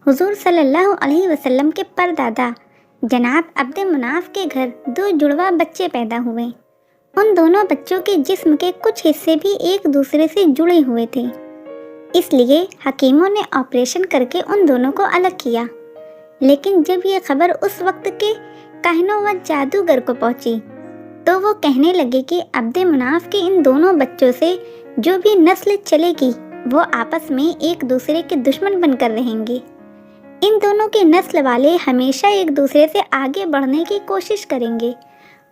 हुजूर सल्लल्लाहु अलैहि वसल्लम के परदादा जनाब अब्द मुनाफ के घर दो जुड़वा बच्चे पैदा हुए। उन दोनों बच्चों के जिस्म के कुछ हिस्से भी एक दूसरे से जुड़े हुए थे, इसलिए हकीमों ने ऑपरेशन करके उन दोनों को अलग किया। लेकिन जब ये खबर उस वक्त के काहिनों व जादूगर को पहुंची तो वो कहने लगे कि अब्द मुनाफ के इन दोनों बच्चों से जो भी नस्ल चलेगी वो आपस में एक दूसरे के दुश्मन बनकर रहेंगे। इन दोनों के नस्ल वाले हमेशा एक दूसरे से आगे बढ़ने की कोशिश करेंगे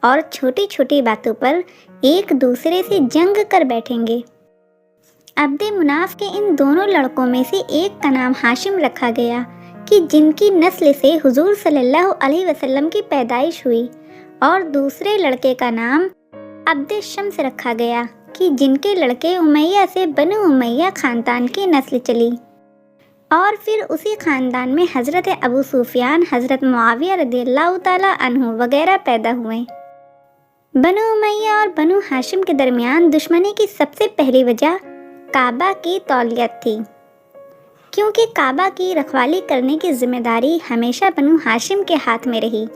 और छोटी छोटी बातों पर एक दूसरे से जंग कर बैठेंगे। अब्द मुनाफ के इन दोनों लड़कों में से एक का नाम हाशिम रखा गया कि जिनकी नस्ल से हुजूर सल्लल्लाहु अलैहि वसल्लम की पैदाइश हुई, और दूसरे लड़के का नाम अब्द शम्स रखा गया कि जिनके लड़के उमैया से बनु उमैया खानदान की नस्ल चली। और फिर उसी खानदान में हज़रत अबू सुफियान, हज़रत मुआविया रदियल्लाहु ताला अन्हु वगैरह पैदा हुए। बनु उमैया और बनु हाशिम के दरमियान दुश्मनी की सबसे पहली वजह काबा की तौलियत थी, क्योंकि काबा की रखवाली करने की जिम्मेदारी हमेशा बनु हाशिम के हाथ में रही।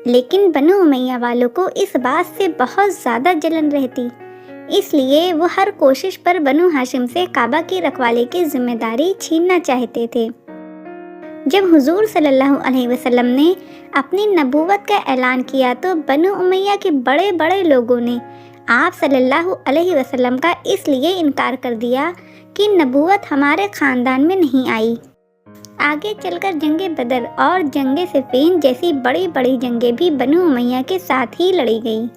लेकिन बनु उमैया वालों को इस बात से बहुत ज़्यादा जलन रहती, इसलिए वो हर कोशिश पर बनु हाशिम से काबा की रखवाली की जिम्मेदारी छीनना चाहते थे। जब हुजूर सल्लल्लाहु अलैहि वसल्लम ने अपनी नबूवत का ऐलान किया तो बनु उमैया के बड़े बड़े लोगों ने आप सल्लल्लाहु अलैहि वसल्लम का इसलिए इनकार कर दिया कि नबूवत हमारे ख़ानदान में नहीं आई। आगे चलकर जंगे बदर और जंगे सिफ़ीन जैसी बड़ी बड़ी जंगें भी बनु उमैया के साथ ही लड़ी गई।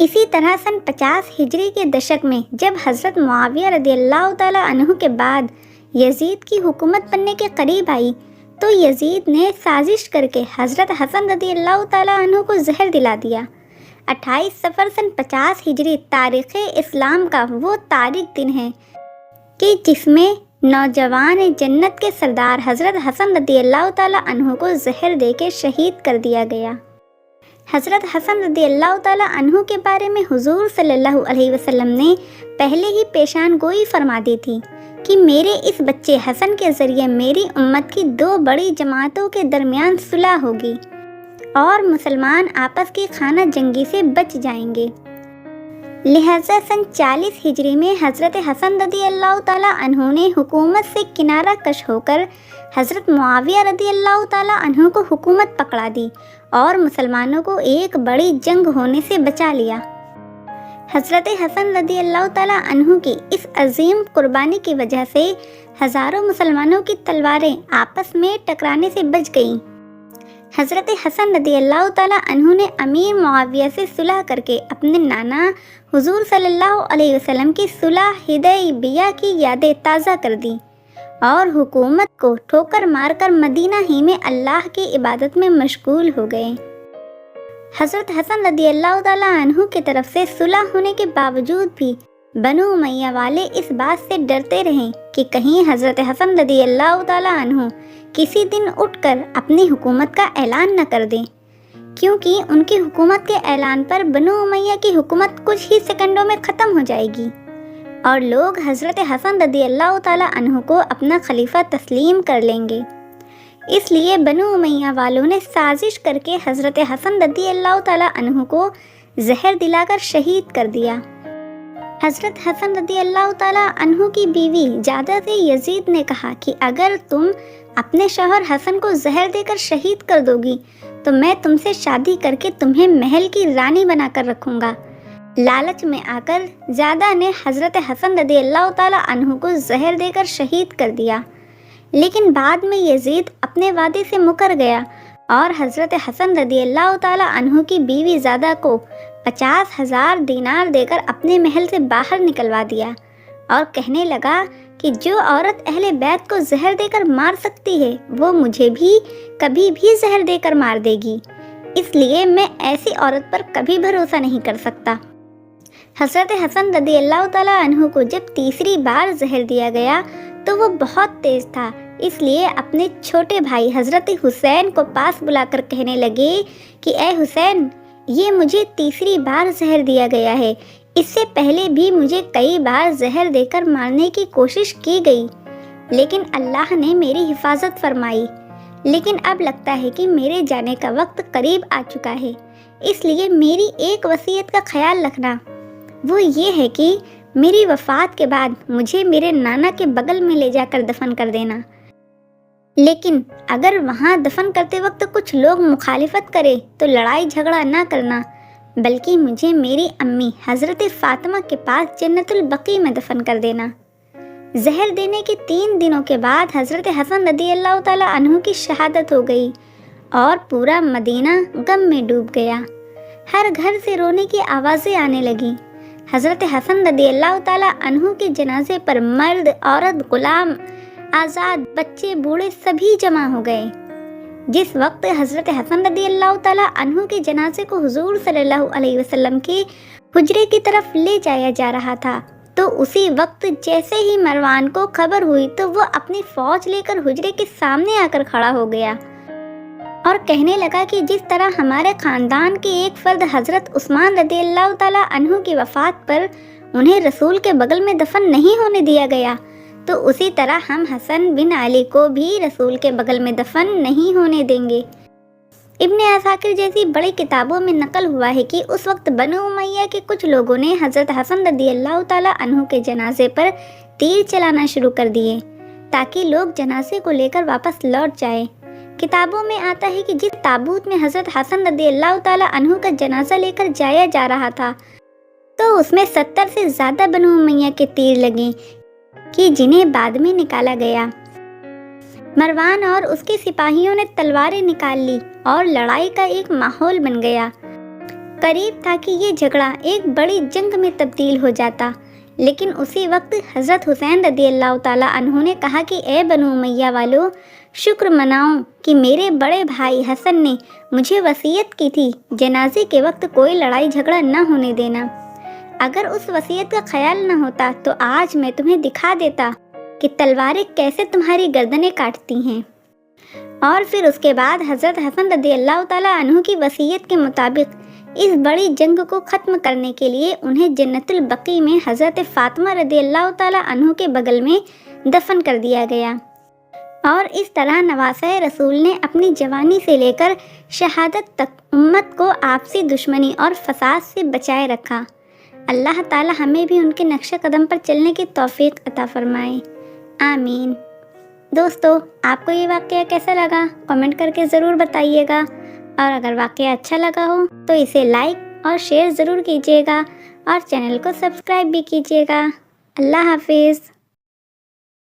इसी तरह सन 50 हिजरी के दशक में जब हज़रत मुआविया रदियल्लाहु ताला अन्हु के बाद यजीद की हुकूमत बनने के करीब आई तो यजीद ने साजिश करके हज़रत हसन रदियल्लाहु ताला अन्हु को जहर दिला दिया। 28 सफ़र सन 50 हिजरी तारीख़ इस्लाम का वो तारीख दिन है कि जिसमें नौजवान जन्नत के सरदार हज़रत हसन रदियल्लाहु ताला अन्हु को जहर देके शहीद कर दिया गया। हज़रत हसन रदियल्लाहु ताला अन्हु के बारे में हुजूर सल्लल्लाहु अलैहि वसल्लम ने पहले ही पेशान गोई फरमा दी थी कि मेरे इस बच्चे हसन के ज़रिए मेरी उम्मत की दो बड़ी जमातों के दरमियान सुलह होगी और मुसलमान आपस की खाना जंगी से बच जाएंगे। लिहाजा सन 40 हिजरी में हज़रत हसन रदियल्लाहु ताला अन्हु ने हुकूमत से किनारा कश होकर हज़रत मुआविया रदियल्लाहु ताला अन्हु को हुकूमत पकड़ा दी और मुसलमानों को एक बड़ी जंग होने से बचा लिया। हज़रत हसन रदियल्लाहु ताला अन्हु की इस अजीम कुर्बानी की वजह से हज़ारों मुसलमानों की तलवारें आपस में टकराने से बच गईं। हज़रत हसन रदियल्लाहु ताला अन्हु ने अमीर मुआविया से सुलह करके अपने नाना हुजूर सल्लल्लाहु अलैहि वसल्लम की सुलह हुदैबिया की यादें ताज़ा कर दी और हुकूमत को ठोकर मारकर मदीना ही में अल्लाह की इबादत में मशगूल हो गए। हज़रत हसन रदियल्लाहु ताला अन्हु की तरफ से सुलह होने के बावजूद भी बनु उमैया वाले इस बात से डरते रहे कि कहीं हज़रत हसन रदियल्लाहु ताला अन्हु किसी दिन उठकर अपनी हुकूमत का ऐलान न कर दें, क्योंकि उनकी हुकूमत के ऐलान पर बनु उमैया की हुकूमत कुछ ही सेकंडों में ख़त्म हो जाएगी और लोग हज़रत हसन रदियल्लाहु ताला अन्हु को अपना खलीफा तस्लीम कर लेंगे। इसलिए बनु उमैया वालों ने साजिश करके हज़रत हसन रदियल्लाहु ताला अन्हु को जहर दिलाकर शहीद कर दिया। हज़रत हसन रदियल्लाहु ताला अन्हु की बीवी ज़्यादा से यजीद ने कहा कि अगर तुम अपने शौहर हसन को जहर देकर शहीद कर दोगी तो मैं तुमसे शादी करके तुम्हें महल की रानी बनाकर रखूँगा। लालच में आकर ज़्यादा ने हज़रत हसन रदियल्लाहु ताला अन्हु को जहर देकर शहीद कर दिया। लेकिन बाद में यजीद अपने वादे से मुकर गया और हज़रत हसन रदियल्लाहु ताला अन्हु की बीवी ज़्यादा को 50,000 दीनार देकर अपने महल से बाहर निकलवा दिया और कहने लगा कि जो औरत अहले बैत को जहर देकर मार सकती है वो मुझे भी कभी भी जहर देकर मार देगी, इसलिए मैं ऐसी औरत पर कभी भरोसा नहीं कर सकता। हज़रत हसन रदियल्लाहु ताला अन्हु को जब तीसरी बार जहर दिया गया तो वो बहुत तेज़ था, इसलिए अपने छोटे भाई हज़रत हुसैन को पास बुलाकर कहने लगे कि ए हुसैन, ये मुझे तीसरी बार जहर दिया गया है, इससे पहले भी मुझे कई बार जहर देकर मारने की कोशिश की गई, لیکن اللہ نے میری حفاظت فرمائی۔ لیکن اب لگتا ہے کہ میرے جانے کا وقت قریب آ چکا ہے، اس لیے میری ایک وصیت کا خیال رکھنا، وہ یہ ہے کہ میری وفات کے بعد مجھے میرے نانا کے بغل میں لے جا کر دفن کر دینا، لیکن اگر وہاں دفن کرتے وقت کچھ لوگ مخالفت کرے تو لڑائی جھگڑا نہ کرنا، بلکہ مجھے میری امی حضرت فاطمہ کے پاس جنت البقیع میں دفن کر دینا۔ زہر دینے کے 3 دنوں کے بعد حضرت حسن رضی اللہ تعالیٰ عنہ کی شہادت ہو گئی اور پورا مدینہ غم میں ڈوب گیا۔ ہر گھر سے رونے کی آوازیں آنے لگیں۔ حضرت حسن رضی اللہ تعالیٰ عنہ کے جنازے پر مرد، عورت، غلام، آزاد، بچے، بوڑھے سبھی جمع ہو گئے۔ جس وقت حضرت حسن رضی اللہ تعالیٰ عنہ کے جنازے کو حضور صلی اللہ علیہ وسلم کے حجرے کی طرف لے جایا جا رہا تھا، تو اسی وقت جیسے ہی مروان کو خبر ہوئی تو وہ اپنی فوج لے کر حجرے کے سامنے آ کر کھڑا ہو گیا اور کہنے لگا کہ جس طرح ہمارے خاندان کے ایک فرد حضرت عثمان رضی اللہ تعالیٰ عنہ کی وفات پر انہیں رسول کے بغل میں دفن نہیں ہونے دیا گیا، تو اسی طرح ہم حسن بن علی کو بھی رسول کے بغل میں دفن نہیں ہونے دیں گے۔ ابن عساکر جیسی بڑی کتابوں میں نقل ہوا ہے کہ اس وقت بنو امیہ کے کچھ لوگوں نے حضرت حسن رضی اللہ تعالیٰ عنہ کے جنازے پر تیر چلانا شروع کر دیے تاکہ لوگ جنازے کو لے کر واپس لوٹ جائیں۔ کتابوں میں آتا ہے کہ جس تابوت میں حضرت حسن رضی اللہ تعالیٰ عنہ کا جنازہ لے کر جایا جا رہا تھا تو اس میں 70 سے زیادہ بنو امیہ کے تیر لگیں کہ جنہیں بعد میں نکالا گیا۔ مروان اور اس کے سپاہیوں نے تلواریں نکال لی اور لڑائی کا ایک ماحول بن گیا۔ قریب تھا کہ یہ جھگڑا ایک بڑی جنگ میں تبدیل ہو جاتا، لیکن اسی وقت حضرت حسین رضی اللہ تعالیٰ عنہ نے کہا کہ اے بنو امیہ والو، شکر مناؤ کہ میرے بڑے بھائی حسن نے مجھے وصیت کی تھی جنازے کے وقت کوئی لڑائی جھگڑا نہ ہونے دینا۔ اگر اس وصیت کا خیال نہ ہوتا تو آج میں تمہیں دکھا دیتا کہ تلواریں کیسے تمہاری گردنیں کاٹتی ہیں۔ اور پھر اس کے بعد حضرت حسن رضی اللہ تعالیٰ عنہ کی وصیت کے مطابق اس بڑی جنگ کو ختم کرنے کے لیے انہیں جنت البقیع میں حضرت فاطمہ رضی اللہ تعالیٰ عنہ کے بغل میں دفن کر دیا گیا۔ اور اس طرح نواسۂ رسول نے اپنی جوانی سے لے کر شہادت تک امت کو آپسی دشمنی اور فساد سے بچائے رکھا۔ اللہ تعالیٰ ہمیں بھی ان کے نقش قدم پر چلنے کی توفیق عطا فرمائے، آمین۔ دوستو، آپ کو یہ واقعہ کیسا لگا کمنٹ کر کے ضرور بتائیے گا، اور اگر واقعہ اچھا لگا ہو تو اسے لائک اور شیئر ضرور کیجیے گا اور چینل کو سبسکرائب بھی کیجیے گا۔ اللہ حافظ۔